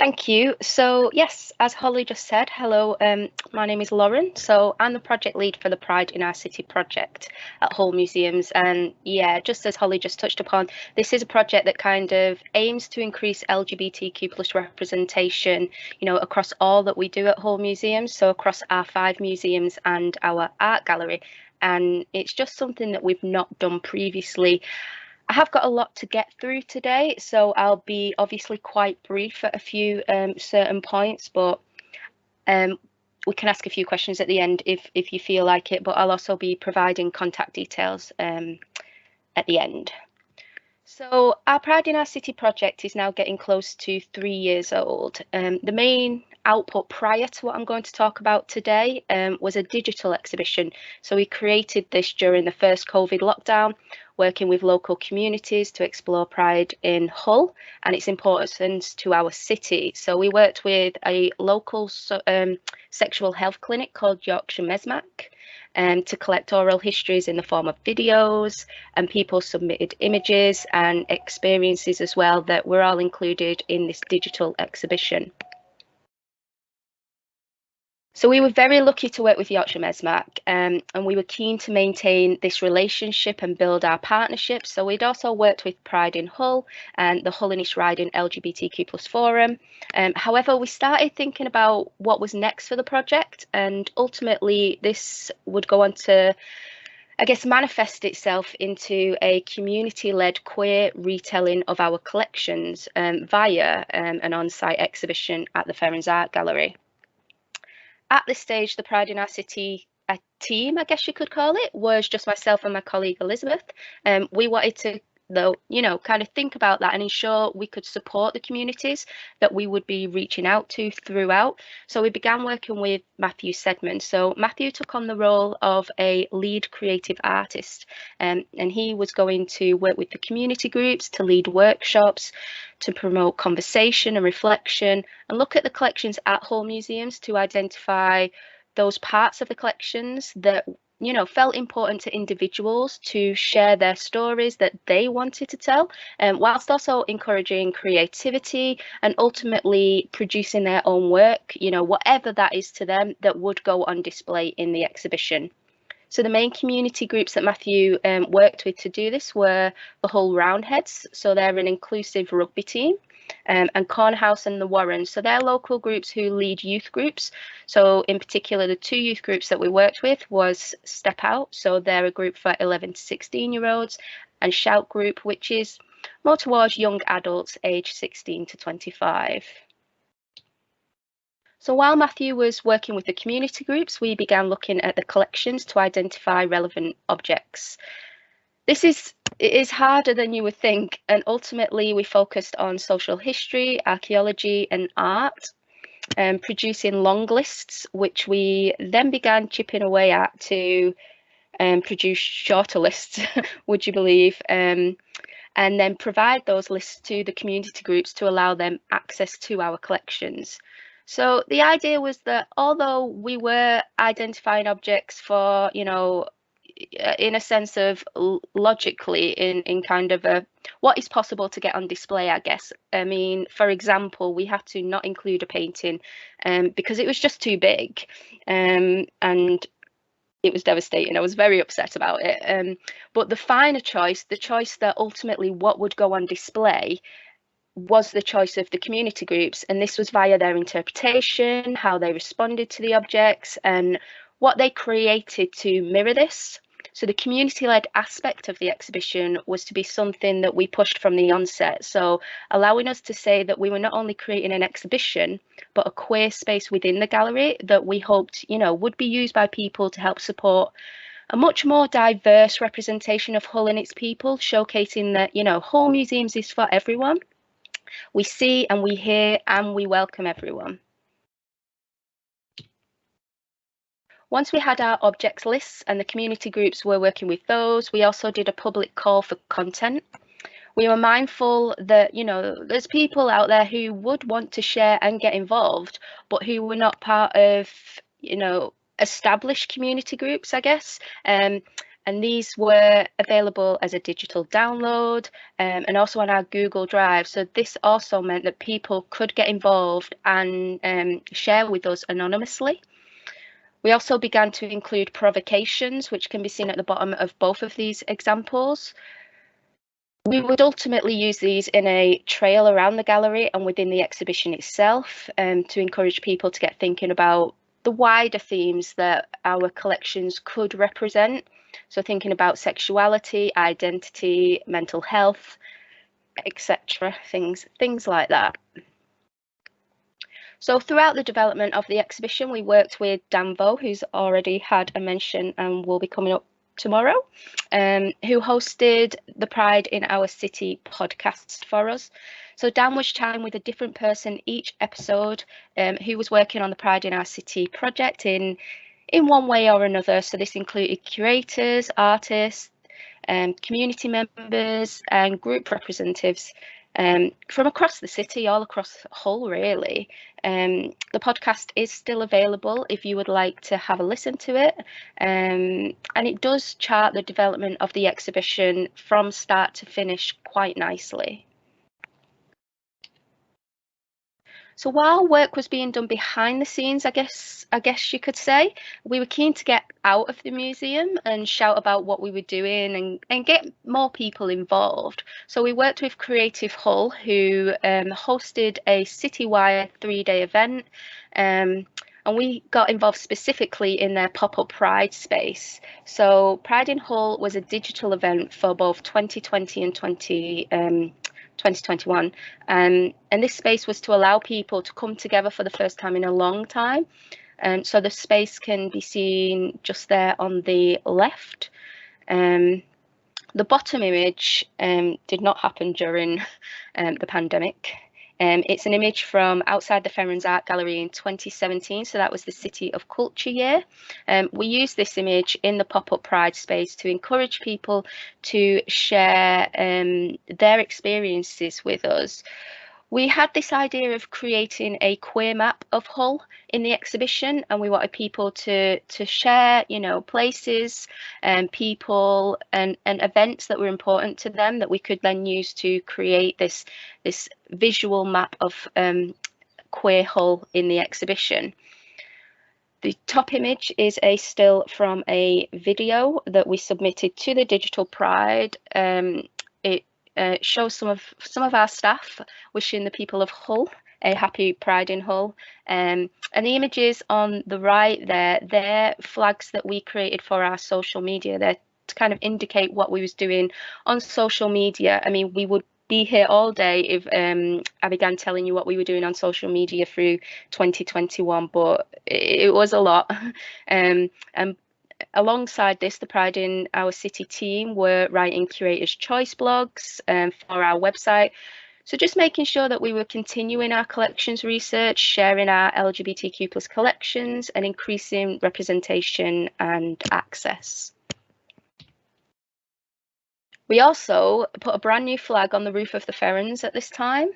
Thank you. So yes, as Holly just said, hello, my name is Lauren. So I'm the project lead for the Pride in Our City project at Hull Museums. And yeah, just as Holly just touched upon, this is a project that kind of aims to increase LGBTQ plus representation, across all that we do at Hull Museums. So across our 5 museums and our art gallery. And it's just something that we've not done previously. I have got a lot to get through today, so I'll be obviously quite brief at a few certain points, but we can ask a few questions at the end if you feel like it, but I'll also be providing contact details at the end. So our Pride in Our City project is now getting close to 3 years old. The main output prior to what I'm going to talk about today was a digital exhibition. So we created this during the first COVID lockdown, working with local communities to explore Pride in Hull and its importance to our city. So we worked with a local sexual health clinic called Yorkshire Mesmac to collect oral histories in the form of videos, and people submitted images and experiences as well that were all included in this digital exhibition. So we were very lucky to work with Yorkshire Mesmac, and we were keen to maintain this relationship and build our partnership. So we'd also worked with Pride in Hull and the Hull and East Riding LGBTQ plus forum. However, we started thinking about what was next for the project, and ultimately this would go on to, I guess, manifest itself into a community-led queer retelling of our collections via an on-site exhibition at the Ferens Art Gallery. At this stage, the Pride in Our City team, I guess you could call it, was just myself and my colleague Elizabeth. We wanted to, though, kind of think about that and ensure we could support the communities that we would be reaching out to throughout. So we began working with Matthew Sedman. So Matthew took on the role of a lead creative artist, and he was going to work with the community groups to lead workshops, to promote conversation and reflection, and look at the collections at Hull Museums to identify those parts of the collections that felt important to individuals to share their stories that they wanted to tell, whilst also encouraging creativity and ultimately producing their own work, whatever that is to them, that would go on display in the exhibition. So the main community groups that Matthew worked with to do this were the Hull Roundheads, so they're an inclusive rugby team, and Cornhouse and the Warrens, so they're local groups who lead youth groups. So in particular, the 2 youth groups that we worked with was Step Out, so they're a group for 11 to 16-year-olds, and Shout Group, which is more towards young adults aged 16 to 25. So while Matthew was working with the community groups, we began looking at the collections to identify relevant objects. It is harder than you would think, and ultimately we focused on social history, archaeology and art, producing long lists, which we then began chipping away at to produce shorter lists, would you believe, and then provide those lists to the community groups to allow them access to our collections. So the idea was that although we were identifying objects for, in a sense of logically in kind of what is possible to get on display, I guess. I mean, for example, we had to not include a painting because it was just too big, and it was devastating. I was very upset about it. But the finer choice, the choice that ultimately what would go on display, was the choice of the community groups, and this was via their interpretation, how they responded to the objects and what they created to mirror this. So the community-led aspect of the exhibition was to be something that we pushed from the onset, so allowing us to say that we were not only creating an exhibition but a queer space within the gallery that we hoped would be used by people to help support a much more diverse representation of Hull and its people, showcasing that Hull Museums is for everyone. We see and we hear and we welcome everyone. Once we had our objects lists and the community groups were working with those, we also did a public call for content. We were mindful that, there's people out there who would want to share and get involved, but who were not part of, established community groups, I guess. and these were available as a digital download and also on our Google Drive. So this also meant that people could get involved and share with us anonymously. We also began to include provocations, which can be seen at the bottom of both of these examples. We would ultimately use these in a trail around the gallery and within the exhibition itself to encourage people to get thinking about the wider themes that our collections could represent. So thinking about sexuality, identity, mental health, etc., things like that. So throughout the development of the exhibition, we worked with Danvo, who's already had a mention and will be coming up tomorrow, who hosted the Pride in Our City podcast for us. So Dan was chatting with a different person each episode who was working on the Pride in Our City project in one way or another. So this included curators, artists, community members and group representatives from across the city, all across Hull, really. The podcast is still available if you would like to have a listen to it. And it does chart the development of the exhibition from start to finish quite nicely. So while work was being done behind the scenes, I guess you could say, we were keen to get out of the museum and shout about what we were doing and get more people involved. So we worked with Creative Hull, who hosted a citywide 3-day event. And we got involved specifically in their pop-up Pride space. So Pride in Hull was a digital event for both 2020 and 2021, and this space was to allow people to come together for the first time in a long time. So the space can be seen just there on the left. The bottom image did not happen during the pandemic. It's an image from outside the Ferens Art Gallery in 2017, so that was the City of Culture year. We used this image in the pop-up Pride space to encourage people to share their experiences with us. We had this idea of creating a queer map of Hull in the exhibition, and we wanted people to share, places and people and events that were important to them that we could then use to create this visual map of queer Hull in the exhibition. The top image is a still from a video that we submitted to the Digital Pride. It shows some of our staff wishing the people of Hull a happy Pride in Hull. And the images on the right there, they're flags that we created for our social media. They're to kind of indicate what we was doing on social media. I mean, we would be here all day if I began telling you what we were doing on social media through 2021, but it was a lot. And alongside this, the Pride in Our City team were writing Curator's Choice blogs for our website. So just making sure that we were continuing our collections research, sharing our LGBTQ+ collections and increasing representation and access. We also put a brand new flag on the roof of the Ferens at this time.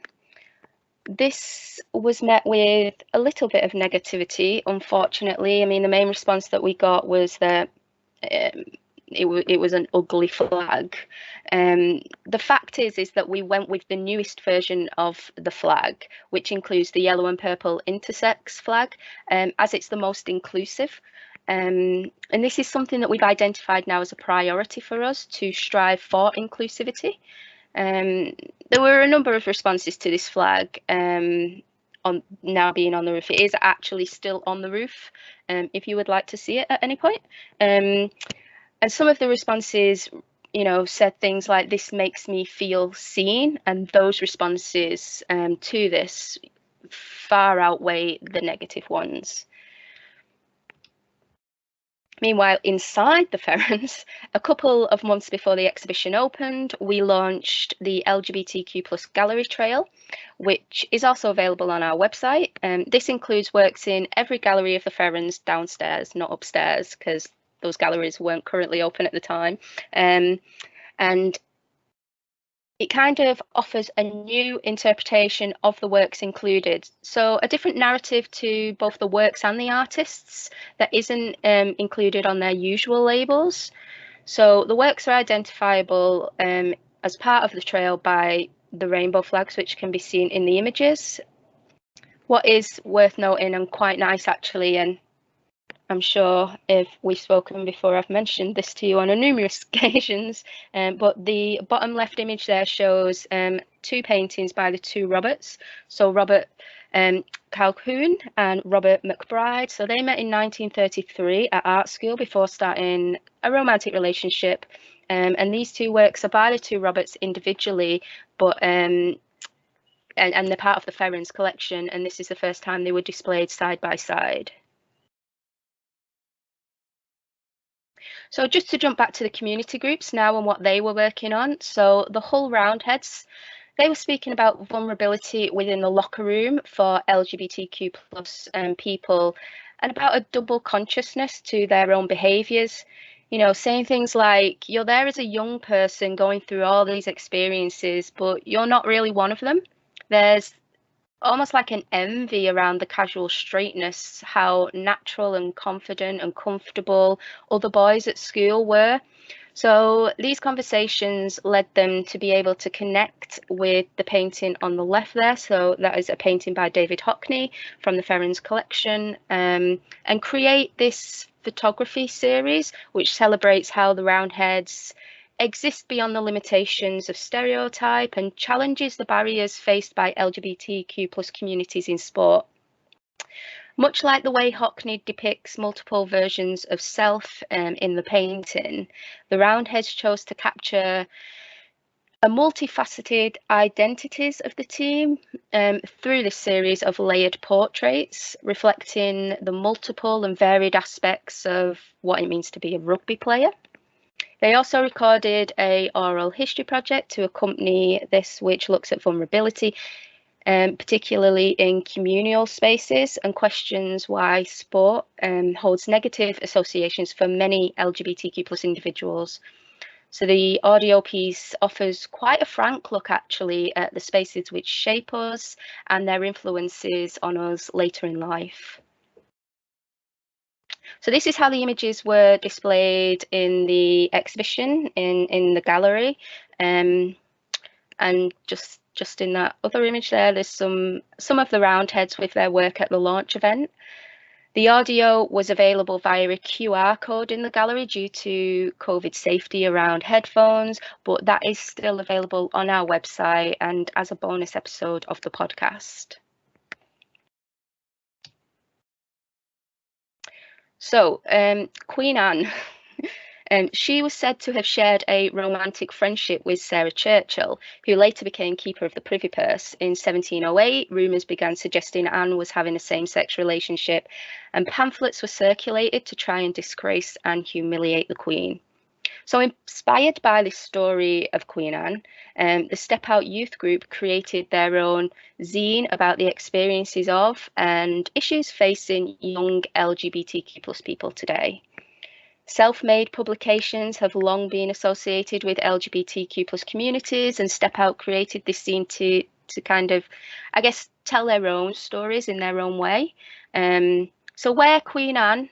This was met with a little bit of negativity, unfortunately. I mean, the main response that we got was that it was an ugly flag. The fact is that we went with the newest version of the flag, which includes the yellow and purple intersex flag, as it's the most inclusive. And this is something that we've identified now as a priority for us to strive for inclusivity. There were a number of responses to this flag on now being on the roof. It is actually still on the roof if you would like to see it at any point. And some of the responses, said things like, "This makes me feel seen," and those responses to this far outweigh the negative ones. Meanwhile, inside the Ferens, a couple of months before the exhibition opened, we launched the LGBTQ+ gallery trail, which is also available on our website. This includes works in every gallery of the Ferens downstairs, not upstairs, because those galleries weren't currently open at the time. And it kind of offers a new interpretation of the works included. So a different narrative to both the works and the artists that isn't included on their usual labels. So the works are identifiable as part of the trail by the rainbow flags, which can be seen in the images. What is worth noting and quite nice actually, and I'm sure if we've spoken before, I've mentioned this to you on numerous occasions, but the bottom left image there shows two paintings by the two Roberts. So Robert Calhoun and Robert McBride. So they met in 1933 at art school before starting a romantic relationship. And these two works are by the two Roberts individually, but and they're part of the Ferens collection. And this is the first time they were displayed side by side. So just to jump back to the community groups now and what they were working on. So the Hull Roundheads, they were speaking about vulnerability within the locker room for LGBTQ plus people and about a double consciousness to their own behaviours. You know, saying things like, you're there as a young person going through all these experiences, but you're not really one of them. There's almost like an envy around the casual straightness, how natural and confident and comfortable other boys at school were. So these conversations led them to be able to connect with the painting on the left there. So that is a painting by David Hockney from the Ferens collection, and create this photography series, which celebrates how the Roundheads exist beyond the limitations of stereotype and challenges the barriers faced by LGBTQ plus communities in sport. Much like the way Hockney depicts multiple versions of self in the painting, the Roundheads chose to capture a multifaceted identities of the team through this series of layered portraits, reflecting the multiple and varied aspects of what it means to be a rugby player. They also recorded a oral history project to accompany this, which looks at vulnerability, particularly in communal spaces, and questions why sport holds negative associations for many LGBTQ plus individuals. So the audio piece offers quite a frank look actually at the spaces which shape us and their influences on us later in life. So this is how the images were displayed in the exhibition in the gallery. And just in that other image there, there's some of the Roundheads with their work at the launch event. The audio was available via a QR code in the gallery due to COVID safety around headphones, but that is still available on our website and as a bonus episode of the podcast. So, Queen Anne, she was said to have shared a romantic friendship with Sarah Churchill, who later became Keeper of the Privy Purse. In 1708, rumours began suggesting Anne was having a same-sex relationship, and pamphlets were circulated to try and disgrace and humiliate the Queen. So inspired by this story of Queen Anne, the Step Out Youth Group created their own zine about the experiences of and issues facing young LGBTQ plus people today. Self-made publications have long been associated with LGBTQ plus communities, and Step Out created this zine to kind of, I guess, tell their own stories in their own way. So where Queen Anne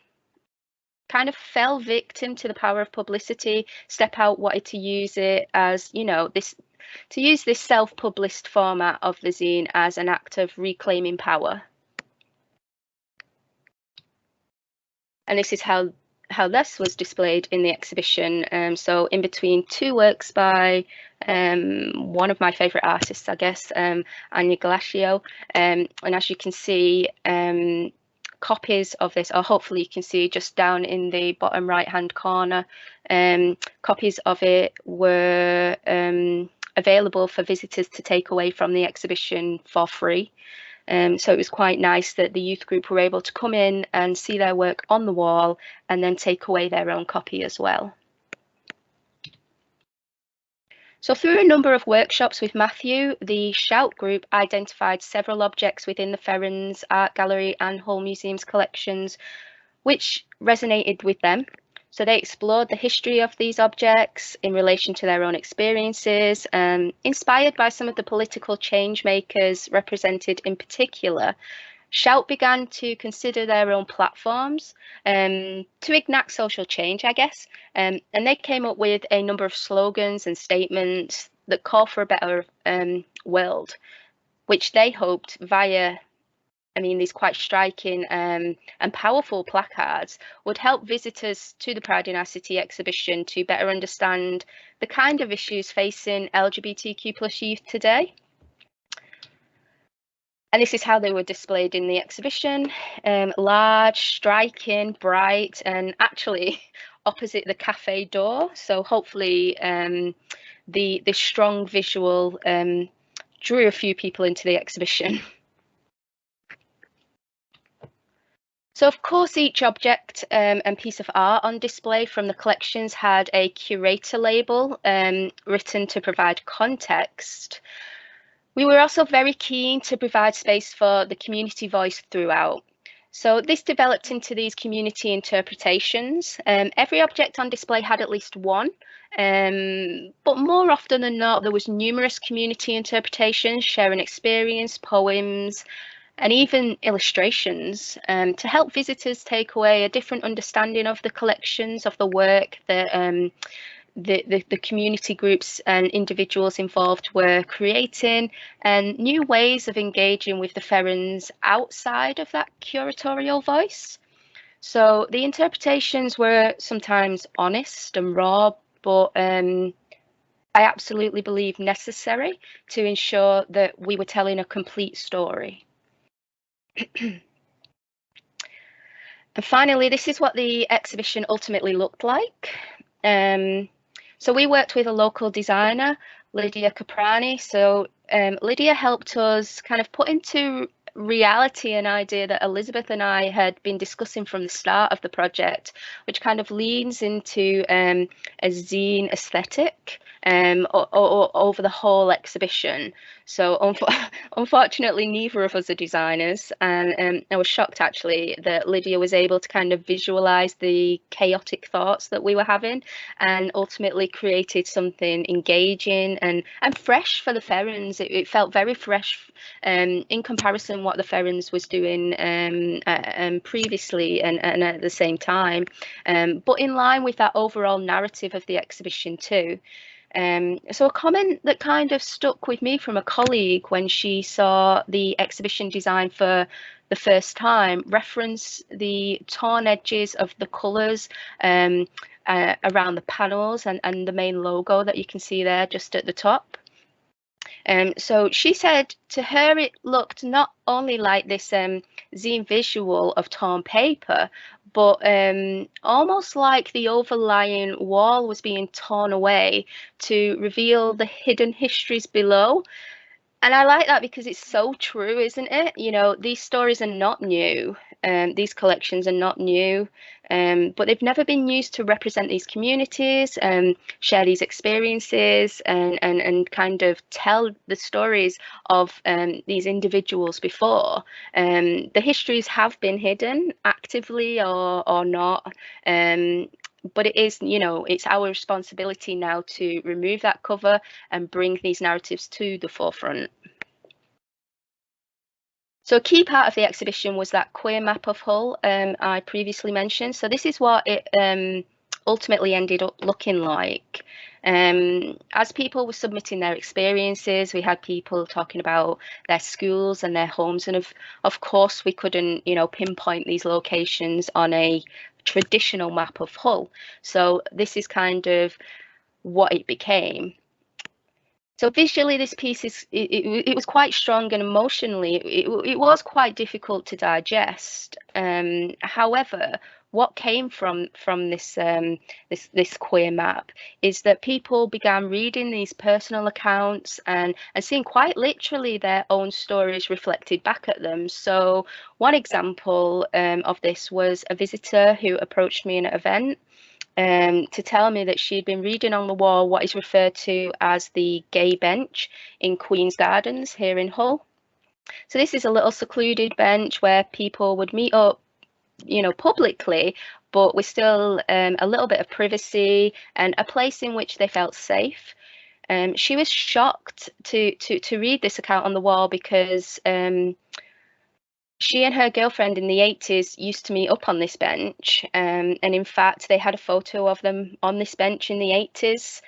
kind of fell victim to the power of publicity, Step Out wanted to use it as, you know, this self-published format of the zine as an act of reclaiming power. And this is how this was displayed in the exhibition. So in between two works by one of my favourite artists, I guess, Anya Galascio, and as you can see, copies of this, or hopefully you can see just down in the bottom right hand corner, copies of it were available for visitors to take away from the exhibition for free. So it was quite nice that the youth group were able to come in and see their work on the wall and then take away their own copy as well. So through a number of workshops with Matthew, the Shout group identified several objects within the Ferens Art Gallery and Hull Museum's collections which resonated with them. So they explored the history of these objects in relation to their own experiences, inspired by some of the political change makers represented in particular. Shout began to consider their own platforms to enact social change, I guess, and they came up with a number of slogans and statements that call for a better world, which they hoped via, these quite striking and powerful placards would help visitors to the Pride in Our City exhibition to better understand the kind of issues facing LGBTQ plus youth today. And this is how they were displayed in the exhibition, large, striking, bright, and actually opposite the cafe door. So hopefully the strong visual drew a few people into the exhibition. So of course, each object and piece of art on display from the collections had a curator label written to provide context. We were also very keen to provide space for the community voice throughout. So this developed into these community interpretations. Every object on display had at least one, but more often than not, there was numerous community interpretations, sharing experience, poems, and even illustrations to help visitors take away a different understanding of the collections, of the work that the community groups and individuals involved were creating, and new ways of engaging with the Ferens outside of that curatorial voice. So the interpretations were sometimes honest and raw, but I absolutely believe necessary to ensure that we were telling a complete story. And finally, this is what the exhibition ultimately looked like. So we worked with a local designer, Lydia Caprani. So Lydia helped us kind of put into reality an idea that Elizabeth and I had been discussing from the start of the project, which kind of leans into a zine aesthetic over the whole exhibition. So unfortunately, neither of us are designers, and I was shocked actually that Lydia was able to kind of visualize the chaotic thoughts that we were having and ultimately created something engaging and fresh for the Ferens. It felt very fresh in comparison what the Ferens was doing previously and at the same time, but in line with that overall narrative of the exhibition too. So a comment that kind of stuck with me from a colleague when she saw the exhibition design for the first time reference the torn edges of the colours around the panels and the main logo that you can see there just at the top. So she said to her it looked not only like this zine visual of torn paper, but almost like the overlying wall was being torn away to reveal the hidden histories below. And I like that because it's so true, isn't it? You know, these stories are not new. These collections are not new, but they've never been used to represent these communities, share these experiences, and kind of tell the stories of these individuals before. The histories have been hidden actively or not. But it is, you know, it's our responsibility now to remove that cover and bring these narratives to the forefront. So a key part of the exhibition was that queer map of Hull I previously mentioned. So this is what it ultimately ended up looking like. As people were submitting their experiences, we had people talking about their schools and their homes, and of course we couldn't, you know, pinpoint these locations on a traditional map of Hull. So this is kind of what it became. So visually, this piece it was quite strong, and emotionally it was quite difficult to digest. However, what came from this this queer map is that people began reading these personal accounts and seeing quite literally their own stories reflected back at them. So one example of this was a visitor who approached me in an event to tell me that she'd been reading on the wall what is referred to as the gay bench in Queen's Gardens here in Hull. So this is a little secluded bench where people would meet up, you know, publicly, but with still a little bit of privacy and a place in which they felt safe. She was shocked to read this account on the wall because She and her girlfriend in the 80s used to meet up on this bench, and in fact, they had a photo of them on this bench in the 80s.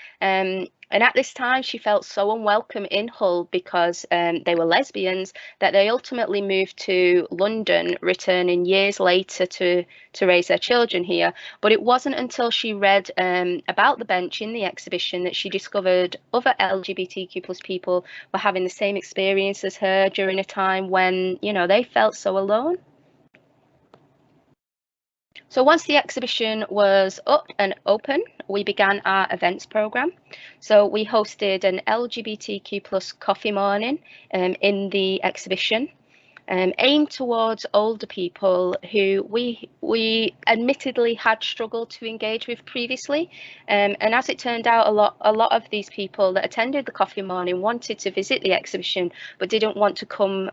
And at this time, she felt so unwelcome in Hull because they were lesbians that they ultimately moved to London, returning years later to raise their children here. But it wasn't until she read about the bench in the exhibition that she discovered other LGBTQ plus people were having the same experience as her during a time when, they felt so alone. So once the exhibition was up and open, we began our events program. So we hosted an LGBTQ plus coffee morning in the exhibition, aimed towards older people who we admittedly had struggled to engage with previously. And as it turned out, a lot of these people that attended the coffee morning wanted to visit the exhibition but didn't want to come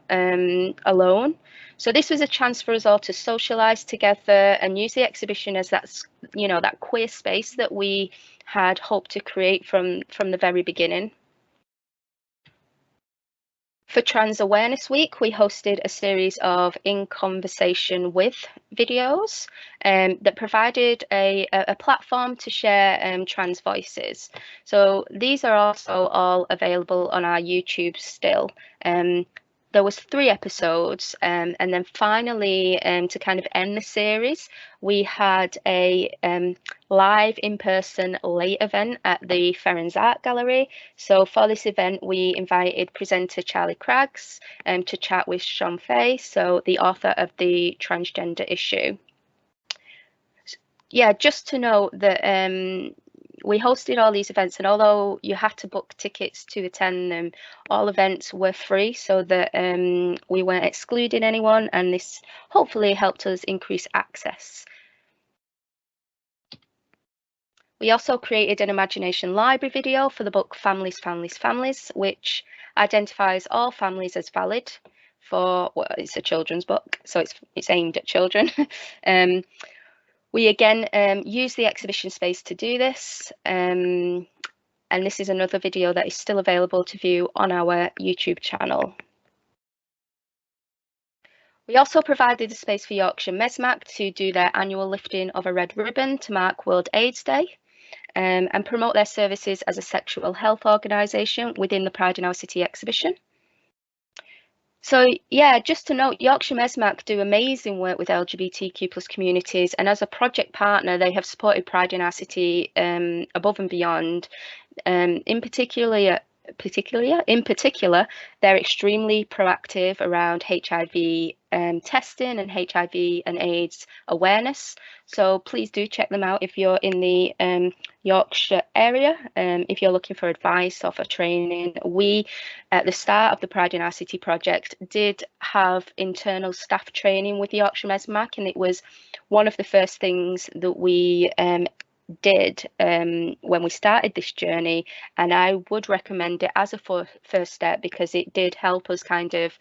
alone. So this was a chance for us all to socialise together and use the exhibition as that queer space that we had hoped to create from the very beginning. For Trans Awareness Week, we hosted a series of In Conversation With videos that provided a platform to share trans voices. So these are also all available on our YouTube still. There was 3 episodes, and then finally, to kind of end the series, we had a live in-person late event at the Ferens Art Gallery. So for this event, we invited presenter Charlie Craggs to chat with Sean Fay, so the author of the transgender issue. Yeah, just to note that we hosted all these events, and although you had to book tickets to attend them, all events were free, so that we weren't excluding anyone, and this hopefully helped us increase access. We also created an imagination library video for the book Families, Families, Families, which identifies all families as valid for, well, it's a children's book, so it's aimed at children. We again use the exhibition space to do this, and this is another video that is still available to view on our YouTube channel. We also provided a space for Yorkshire Mesmac to do their annual lifting of a red ribbon to mark World AIDS Day, and promote their services as a sexual health organisation within the Pride in Our City exhibition. So yeah, just to note, Yorkshire Mesmac do amazing work with LGBTQ plus communities, and as a project partner, they have supported Pride in Our City above and beyond. In particular, they're extremely proactive around HIV testing and HIV and AIDS awareness. So please do check them out if you're in the Yorkshire area, if you're looking for advice or for training. We, at the start of the Pride in Our City project, did have internal staff training with Yorkshire Mesmac, and it was one of the first things that we did when we started this journey, and I would recommend it as a first step because it did help us kind of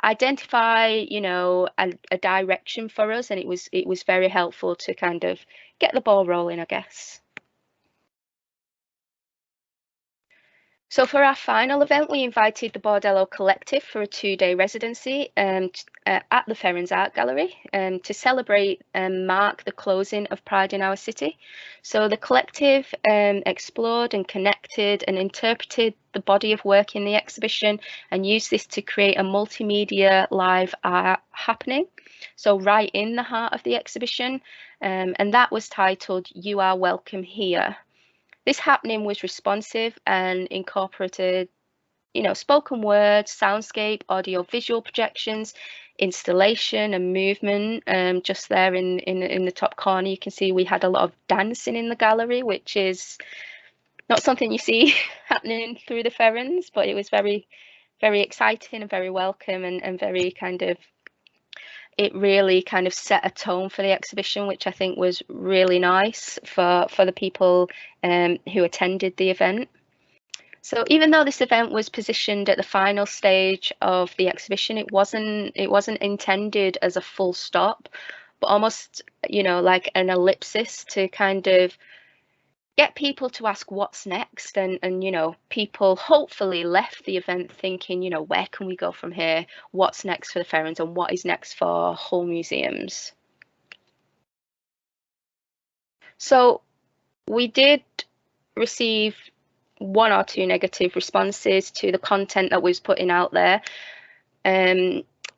identify, a direction for us, and it was very helpful to kind of get the ball rolling, I guess. So for our final event, we invited the Bordello Collective for a 2-day residency at the Ferens Art Gallery to celebrate and mark the closing of Pride in Our City. So the collective explored and connected and interpreted the body of work in the exhibition and used this to create a multimedia live art happening. So right in the heart of the exhibition, and that was titled "You Are Welcome Here." This happening was responsive and incorporated, spoken words, soundscape, audio visual projections, installation and movement. Just there in the top corner, you can see we had a lot of dancing in the gallery, which is not something you see happening through the Ferens, but it was very, very exciting and very welcome, and very kind of, it really kind of set a tone for the exhibition, which I think was really nice for the people who attended the event. So even though this event was positioned at the final stage of the exhibition, it wasn't intended as a full stop, but almost, like an ellipsis to kind of get people to ask what's next, and you know, people hopefully left the event thinking, you know, where can we go from here? What's next for the Ferens and what is next for Hull museums? So we did receive one or two negative responses to the content that was putting out there.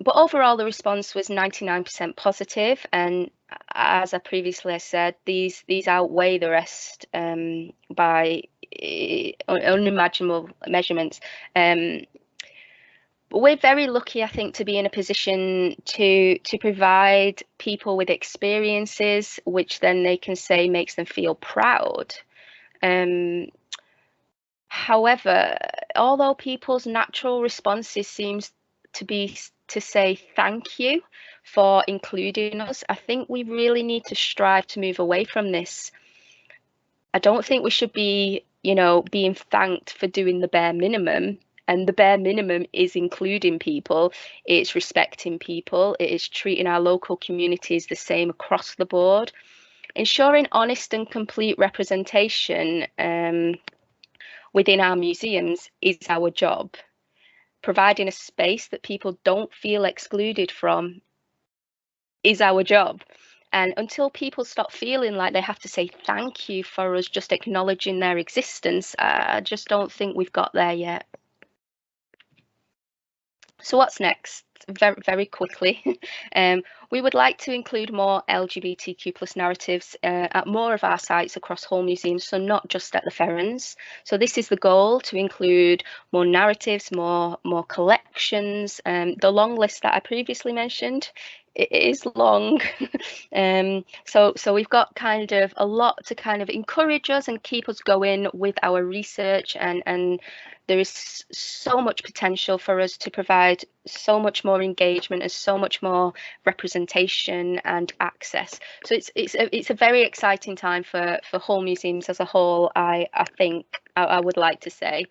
But overall, the response was 99% positive, and as I previously said, these outweigh the rest by unimaginable measurements. But we're very lucky, I think, to be in a position to provide people with experiences which then they can say makes them feel proud. However, although people's natural responses seems to be to say thank you for including us, I think we really need to strive to move away from this. I don't think we should be, you know, being thanked for doing the bare minimum. And the bare minimum is including people, it's respecting people, it is treating our local communities the same across the board. Ensuring honest and complete representation within our museums is our job. Providing a space that people don't feel excluded from is our job. And until people stop feeling like they have to say thank you for us just acknowledging their existence, I just don't think we've got there yet. So what's next? Very quickly, we would like to include more LGBTQ plus narratives at more of our sites across Hull museums, so not just at the Ferens. So this is the goal, to include more narratives, more collections. The long list that I previously mentioned, it is long. So we've got kind of a lot to kind of encourage us and keep us going with our research, and there is so much potential for us to provide so much more engagement and so much more representation and access. So it's a very exciting time for Hull museums as a whole, I think I would like to say.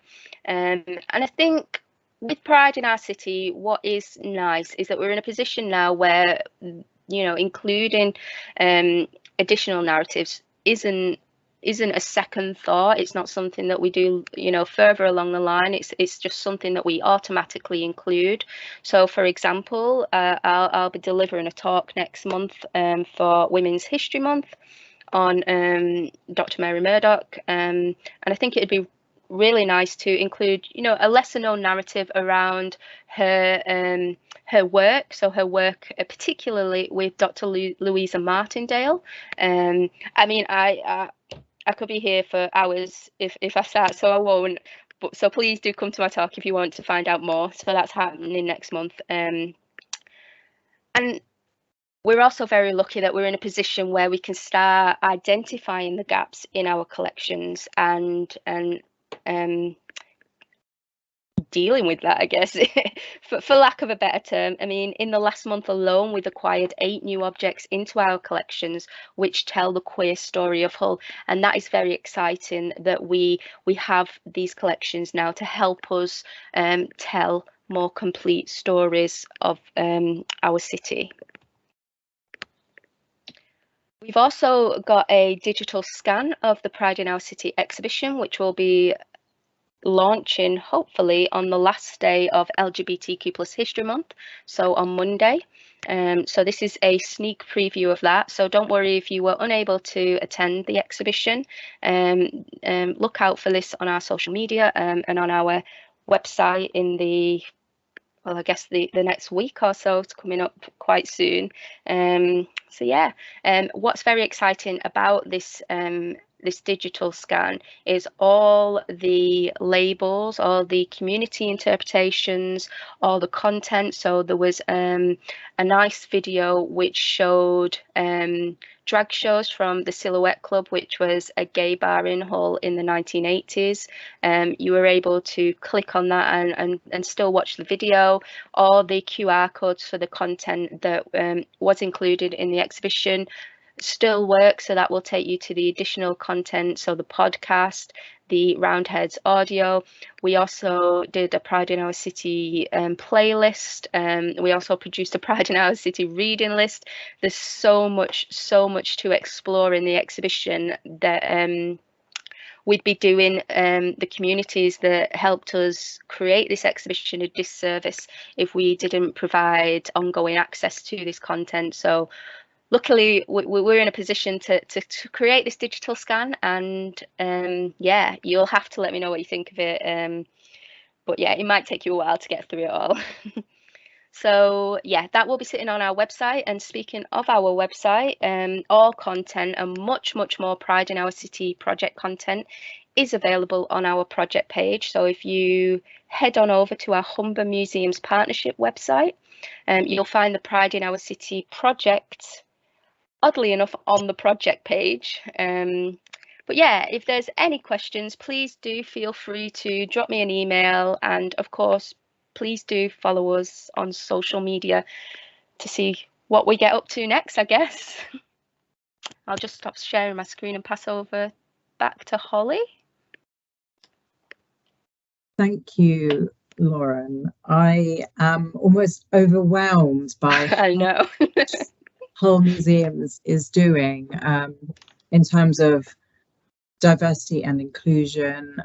And I think with pride in our city, what is nice is that we're in a position now where, you know, including additional narratives isn't a second thought. It's not something that we do, you know, further along the line. It's just something that we automatically include. So, for example, I'll be delivering a talk next month for Women's History Month on Dr. Mary Murdoch, and I think it'd be really nice to include, you know, a lesser known narrative around her work. So her work, particularly with Dr. Louisa Martindale. I mean, I could be here for hours if I start, so I won't. But so please do come to my talk if you want to find out more. So that's happening next month. And we're also very lucky that we're in a position where we can start identifying the gaps in our collections and dealing with that, I guess, for lack of a better term. I mean, in the last month alone, we've acquired 8 new objects into our collections which tell the queer story of Hull, and that is very exciting that we have these collections now to help us tell more complete stories of our city. We've also got a digital scan of the Pride in Our City exhibition, which will be launching hopefully on the last day of LGBTQ plus History Month, so on Monday. So this is a sneak preview of that, so don't worry if you were unable to attend the exhibition. Look out for this on our social media and on our website in the, well, I guess the next week or so. It's coming up quite soon. So yeah, what's very exciting about this this digital scan is all the labels, all the community interpretations, all the content. So there was a nice video which showed drag shows from the Silhouette Club, which was a gay bar in Hull in the 1980s. You were able to click on that and still watch the video. All the QR codes for the content that was included in the exhibition still work, so that will take you to the additional content, so the podcast, the Roundheads audio. We also did a Pride in Our City playlist. We also produced a Pride in Our City reading list. There's so much to explore in the exhibition that we'd be doing the communities that helped us create this exhibition a disservice if we didn't provide ongoing access to this content. So luckily we're in a position to create this digital scan, and yeah, you'll have to let me know what you think of it. But yeah, it might take you a while to get through it all. So yeah, that will be sitting on our website. And speaking of our website, all content and much more Pride in Our City project content is available on our project page. So if you head on over to our Humber Museums Partnership website, you'll find the Pride in Our City project, oddly enough, on the project page. But yeah, if there's any questions, please do feel free to drop me an email, and of course, please do follow us on social media to see what we get up to next, I guess. I'll just stop sharing my screen and pass over back to Holly. Thank you, Lauren. I am almost overwhelmed by I know. Hull Museums is doing in terms of diversity and inclusion.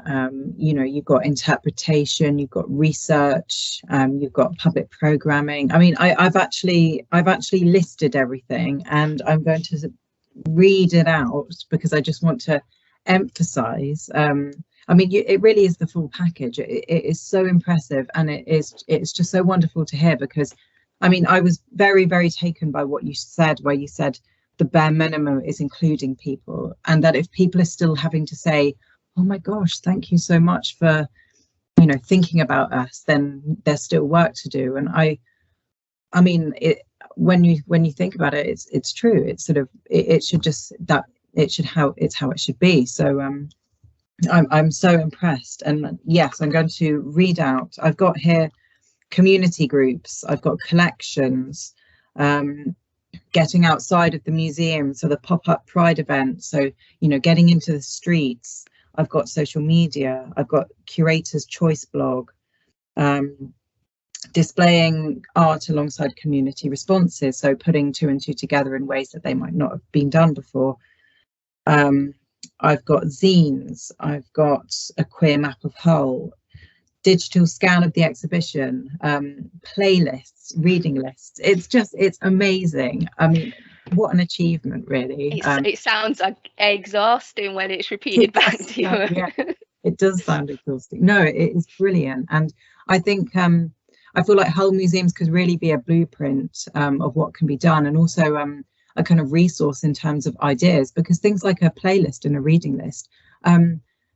You know, you've got interpretation, you've got research, you've got public programming. I mean, I've actually listed everything, and I'm going to read it out because I just want to emphasize. I mean, it really is the full package. It is so impressive, and it's just so wonderful to hear, because I mean, I was very taken by what you said, where you said the bare minimum is including people, and that if people are still having to say, oh my gosh, thank you so much for, you know, thinking about us, then there's still work to do. And I mean, when you think about it, it's true. It's sort of, it should just, that it should, how it should be. So I'm so impressed. And yes, I'm going to read out, I've got here community groups, I've got collections, getting outside of the museum, so the pop-up Pride event, so, you know, getting into the streets. I've got social media, I've got Curator's Choice blog, displaying art alongside community responses, so putting 2 and 2 together in ways that they might not have been done before. I've got zines, I've got a queer map of Hull, digital scan of the exhibition, playlists, reading lists. It's amazing. I mean, what an achievement, really. It sounds like exhausting when it's repeated back to you. Yeah, it does sound exhausting. No, it is brilliant. And I think I feel like Hull Museums could really be a blueprint of what can be done, and also a kind of resource in terms of ideas, because things like a playlist and a reading list,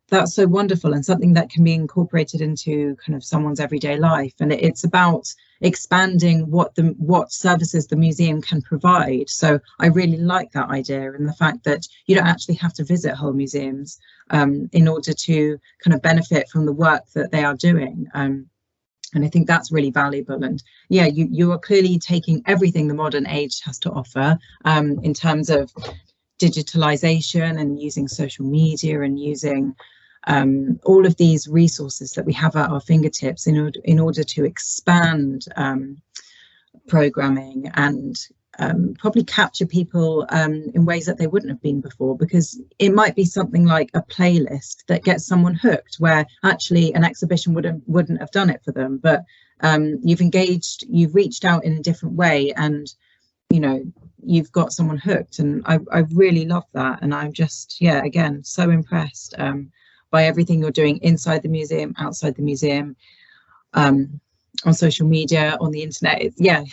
that's so wonderful, and something that can be incorporated into kind of someone's everyday life. And it's about expanding what services the museum can provide. So I really like that idea, and the fact that you don't actually have to visit Hull Museums in order to kind of benefit from the work that they are doing. And I think that's really valuable. And yeah, you are clearly taking everything the modern age has to offer in terms of digitalization and using social media and using all of these resources that we have at our fingertips in order to expand programming and probably capture people in ways that they wouldn't have been before, because it might be something like a playlist that gets someone hooked, where actually an exhibition wouldn't have done it for them, but you've reached out in a different way, and you know, you've got someone hooked. And I really love that, and I'm just, yeah, again, so impressed by everything you're doing inside the museum, outside the museum, on social media, on the internet. Yeah.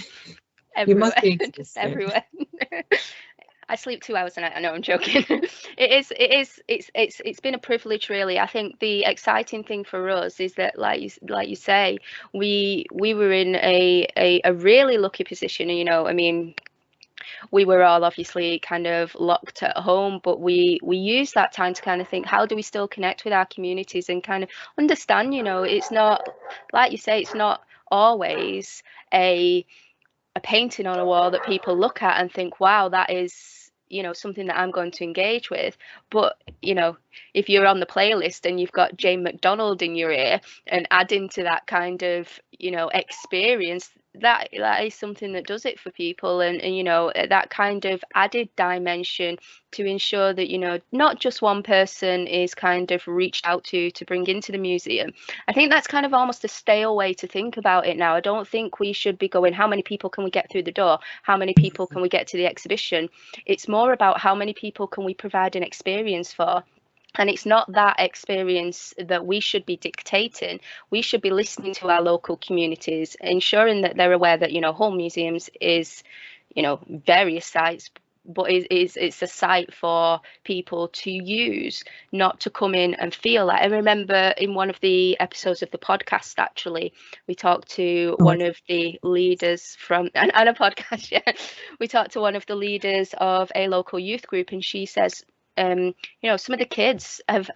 Everywhere. You must be just everywhere. I sleep 2 hours a night. I know, I'm joking. It's been a privilege, really. I think the exciting thing for us is that, like you say, we were in a really lucky position. You know, I mean, we were all obviously kind of locked at home, but we used that time to kind of think, how do we still connect with our communities and kind of understand, you know, it's not, like you say, it's not always a painting on a wall that people look at and think, wow, that is, you know, something that I'm going to engage with. But, you know, if you're on the playlist and you've got Jane McDonald in your ear and adding to that kind of, you know, experience, that is something that does it for people, and you know, that kind of added dimension to ensure that, you know, not just one person is kind of reached out to bring into the museum. I think that's kind of almost a stale way to think about it now. I don't think we should be going, how many people can we get through the door, how many people can we get to the exhibition? It's more about how many people can we provide an experience for. And it's not that experience that we should be dictating. We should be listening to our local communities, ensuring that they're aware that, you know, Hull Museums is, you know, various sites, but it's a site for people to use, not to come in and feel like. I remember in one of the episodes of the podcast, actually, we talked to one of the leaders from, and a podcast, yeah, we talked to one of the leaders of a local youth group, and she says, you know, some of the kids have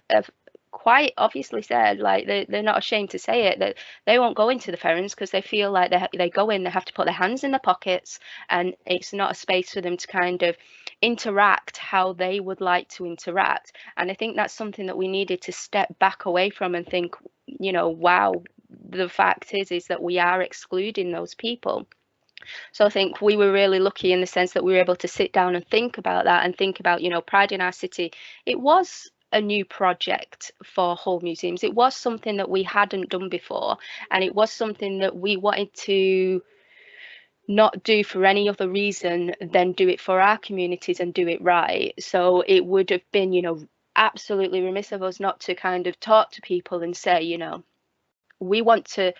quite obviously said, like, they're not ashamed to say it, that they won't go into the Ferens because they feel like they go in, they have to put their hands in their pockets, and it's not a space for them to kind of interact how they would like to interact. And I think that's something that we needed to step back away from and think, you know, wow, the fact is that we are excluding those people. So I think we were really lucky in the sense that we were able to sit down and think about that, and think about, you know, Pride in Our City. It was a new project for Hull Museums. It was something that we hadn't done before, and it was something that we wanted to not do for any other reason than do it for our communities and do it right. So it would have been, you know, absolutely remiss of us not to kind of talk to people and say, you know, we want to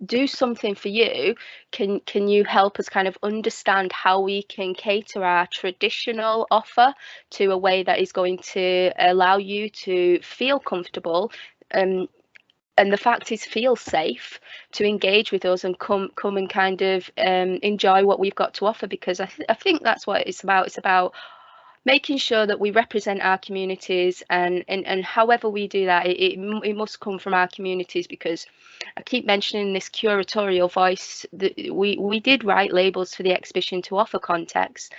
do something for you. Can you help us kind of understand how we can cater our traditional offer to a way that is going to allow you to feel comfortable, and the fact is feel safe to engage with us and come and kind of enjoy what we've got to offer, because I think that's what it's about. It's about making sure that we represent our communities, and however we do that, it must come from our communities, because I keep mentioning this curatorial voice, that we did write labels for the exhibition to offer context,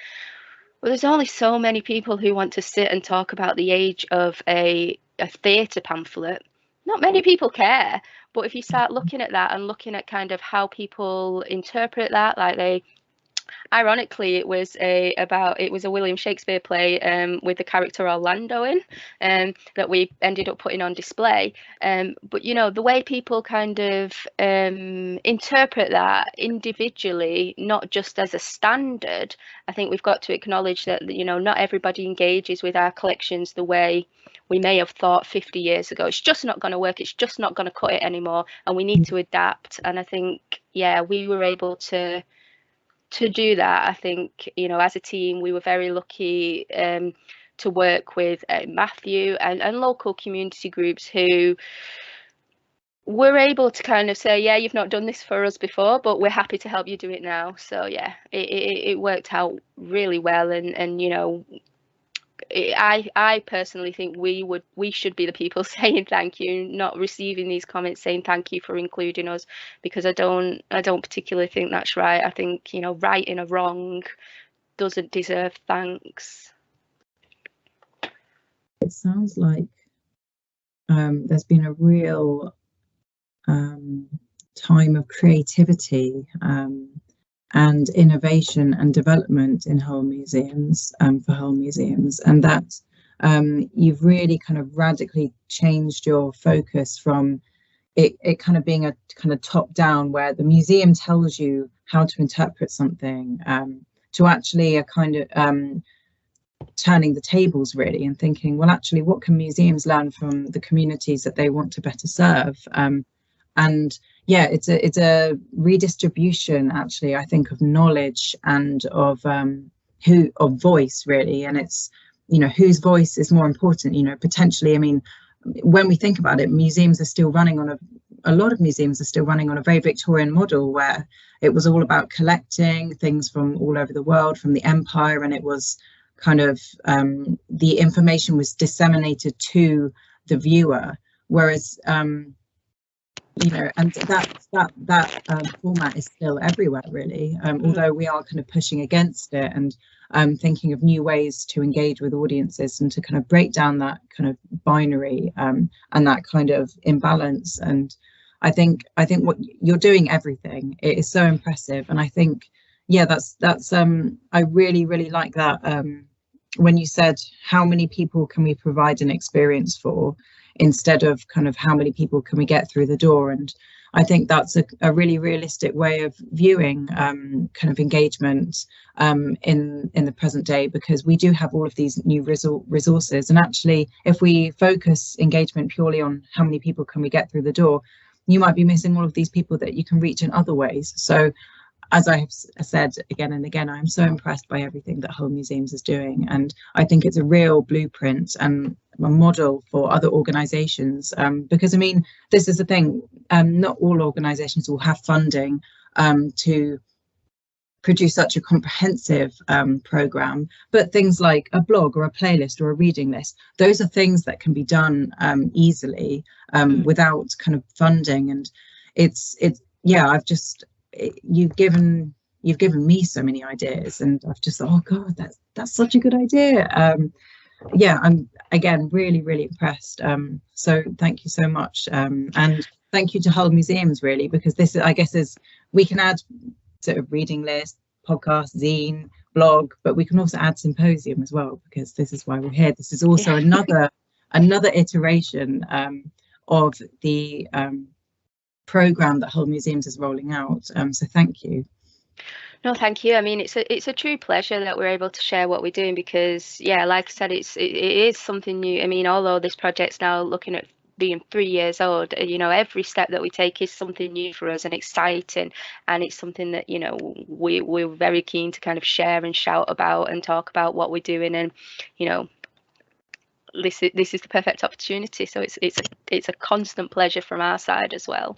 but there's only so many people who want to sit and talk about the age of a theatre pamphlet. Not many people care, but if you start looking at that and looking at kind of how people interpret that, like they, ironically, it was a William Shakespeare play with the character Orlando in, that we ended up putting on display. But you know, the way people kind of interpret that individually, not just as a standard, I think we've got to acknowledge that, you know, not everybody engages with our collections the way we may have thought 50 years ago. It's just not going to work. It's just not going to cut it anymore, and we need to adapt. And I think, yeah, we were able to do that. I think, you know, as a team, we were very lucky to work with Matthew and local community groups who were able to kind of say, yeah, you've not done this for us before, but we're happy to help you do it now. So yeah, it worked out really well, and you know, I personally think we should be the people saying thank you, not receiving these comments saying thank you for including us, because I don't particularly think that's right. I think, you know, right in a wrong doesn't deserve thanks. It sounds like there's been a real time of creativity and innovation and development in Hull Museums, for Hull Museums, and that you've really kind of radically changed your focus from it kind of being a kind of top down, where the museum tells you how to interpret something, to actually a kind of turning the tables really, and thinking, well, actually, what can museums learn from the communities that they want to better serve? And yeah, it's a redistribution, actually, I think, of knowledge and of voice really. And it's, you know, whose voice is more important, you know, potentially. I mean, when we think about it, museums are still running on a lot of museums are still running on a very Victorian model, where it was all about collecting things from all over the world, from the empire, and it was kind of the information was disseminated to the viewer, whereas you know, and that format is still everywhere really, although we are kind of pushing against it, and thinking of new ways to engage with audiences and to kind of break down that kind of binary and that kind of imbalance. And I think what you're doing, everything, it is so impressive. And I think, yeah, that's I really like that, when you said how many people can we provide an experience for, instead of kind of how many people can we get through the door. And I think that's a really realistic way of viewing kind of engagement in the present day, because we do have all of these new resources. And actually, if we focus engagement purely on how many people can we get through the door, you might be missing all of these people that you can reach in other ways. So as I have said again and again, I'm so impressed by everything that Hull Museums is doing, and I think it's a real blueprint and a model for other organisations, because I mean, this is the thing, not all organisations will have funding to produce such a comprehensive programme, but things like a blog or a playlist or a reading list, those are things that can be done easily without kind of funding. And it's yeah, I've just, you've given me so many ideas, and I've just thought, oh god, that's such a good idea. Yeah, I'm again really impressed. So thank you so much, and thank you to Hull Museums, really, because this, I guess, is, we can add sort of reading list, podcast, zine, blog, but we can also add symposium as well, because this is why we're here. This is also another iteration of the program that Hull Museums is rolling out. So thank you. No, thank you. I mean, it's a true pleasure that we're able to share what we're doing, because yeah, like I said, it is something new. I mean, although this project's now looking at being 3 years old, you know, every step that we take is something new for us and exciting, and it's something that, you know, we're very keen to kind of share and shout about and talk about what we're doing. And you know, this is the perfect opportunity. So it's a constant pleasure from our side as well.